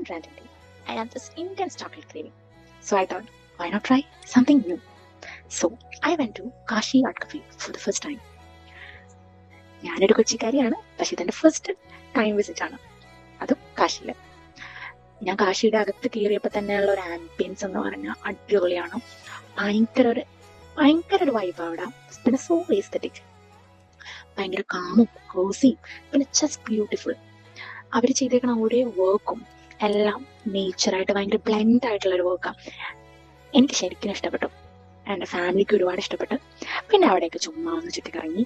one random day, I had this intense chocolate craving. So I thought, why not try something new? So I went to Kashi Art Cafe for the first time. ഞാനൊരു കൊച്ചിക്കാരിയാണ്, പക്ഷെ ഇതെന്റെ first time visit ആണ്, അതും കാശിയില്. ഞാൻ കാശിയുടെ അകത്ത് കയറിയപ്പോൾ തന്നെയുള്ള ഒരു ആംബിയൻസ് എന്ന് പറഞ്ഞാൽ അടിപൊളിയാണ്. ഭയങ്കര ഒരു വൈബ് അവിടെ. പിന്നെ സോ എസ്തെറ്റിക്, ഭയങ്കര കാമും കോസിയും പിന്നെ ജസ്റ്റ് ബ്യൂട്ടിഫുൾ. അവർ ചെയ്തേക്കണ ഓരോ വർക്കും എല്ലാം നേച്ചറായിട്ട് ഭയങ്കര ബ്ലെൻഡ് ആയിട്ടുള്ള ഒരു വർക്കാണ്. എനിക്ക് ശരിക്കും ഇഷ്ടപ്പെട്ടു, എൻ്റെ ഫാമിലിക്ക് ഒരുപാട് ഇഷ്ടപ്പെട്ടു. പിന്നെ അവിടെയൊക്കെ ചുമ്മാ ഒന്ന് ചുറ്റിക്കറങ്ങി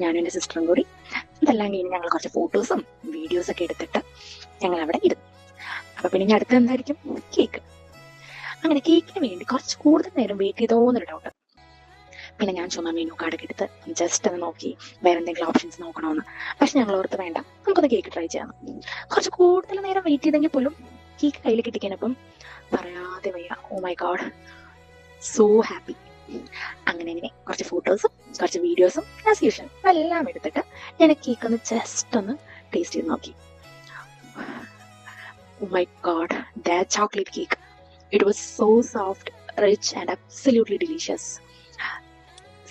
ഞാനും എൻ്റെ സിസ്റ്ററും കൂടി. ഇതെല്ലാം കഴിഞ്ഞ് ഞങ്ങൾ കുറച്ച് ഫോട്ടോസും വീഡിയോസൊക്കെ എടുത്തിട്ട് ഞങ്ങൾ അവിടെ ഇരുന്നു. അപ്പൊ പിന്നെ ഇനി അടുത്ത് എന്തായിരിക്കും? കേക്ക്. അങ്ങനെ കേക്കിന് വേണ്ടി കുറച്ച് കൂടുതൽ നേരം വെയിറ്റ് ചെയ്തോന്നൊരു ഡൗട്ട്. പിന്നെ ഞാൻ ചുമ്മാ മെനു കാർഡൊക്കെ എടുത്ത് ജസ്റ്റ് ഒന്ന് നോക്കി വേറെ എന്തെങ്കിലും ഓപ്ഷൻസ് നോക്കണമെന്ന്. പക്ഷെ ഞങ്ങൾ ഓർത്ത് വേണ്ട, നമുക്കൊന്ന് കേക്ക് ട്രൈ ചെയ്യാം. കുറച്ച് കൂടുതൽ നേരം വെയിറ്റ് ചെയ്തെങ്കിൽ പോലും കേക്ക് കയ്യിൽ കിട്ടിക്കഴിഞ്ഞപ്പം പറയാതെ വയ്യ. Oh my god, so happy. അങ്ങനെ കുറച്ച് ഫോട്ടോസും കുറച്ച് വീഡിയോസും ആസ് യൂഷ്വൽ എല്ലാം എടുത്തിട്ട് ഞാൻ കേക്ക് ഒന്ന് ജസ്റ്റ് ഒന്ന് ടേസ്റ്റ് ചെയ്ത് നോക്കി. Oh my god, that chocolate cake. It was so soft, rich and absolutely delicious.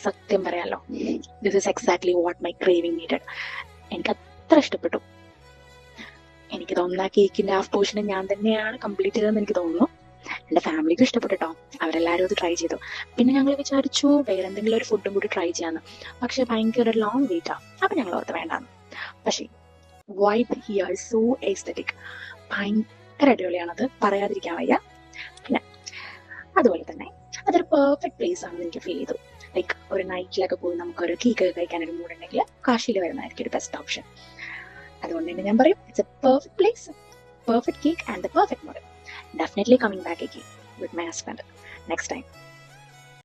സത്യം പറയാലോ, this is exactly what my craving needed. എനിക്ക് അത്ര ഇഷ്ടപ്പെട്ടു. എനിക്ക് തോന്നുന്ന കേക്കിന്റെ ഹാഫ് പോർഷൻ ഞാൻ തന്നെയാണ് കംപ്ലീറ്റ് ചെയ്തതെന്ന് എനിക്ക് തോന്നുന്നു. എൻ്റെ ഫാമിലിക്കും ഇഷ്ടപ്പെട്ടു കേട്ടോ, അവരെല്ലാവരും അത് ട്രൈ ചെയ്തു. പിന്നെ ഞങ്ങൾ വിചാരിച്ചു വേറെ എന്തെങ്കിലും ഒരു ഫുഡും കൂടി ട്രൈ ചെയ്യാന്ന്. പക്ഷെ ഭയങ്കര ലോങ് വെയിറ്റാ, അപ്പൊ ഞങ്ങൾ ഓർത്ത് വേണ്ടാന്ന്. പക്ഷേ vibe here is so aesthetic, ഭയങ്കര അടിപൊളിയാണത്, പറയാതിരിക്കാൻ വയ്യ. പിന്നെ അതുപോലെ തന്നെ അതൊരു പെർഫെക്റ്റ് പ്ലേസ് ആണെന്ന് എനിക്ക് ഫീൽ ചെയ്തു. ലൈക്ക് ഒരു നൈറ്റിലൊക്കെ പോയി നമുക്കൊരു കേക്ക് കഴിക്കാനൊരു മൂഡ് ഉണ്ടെങ്കിൽ കാശിയിൽ വരുന്നതായിരിക്കും ഒരു ബെസ്റ്റ് ഓപ്ഷൻ. അതുകൊണ്ട് തന്നെ ഞാൻ പറയും, it's A perfect place, perfect cake and the perfect mood. Definitely coming back again with my husband next time.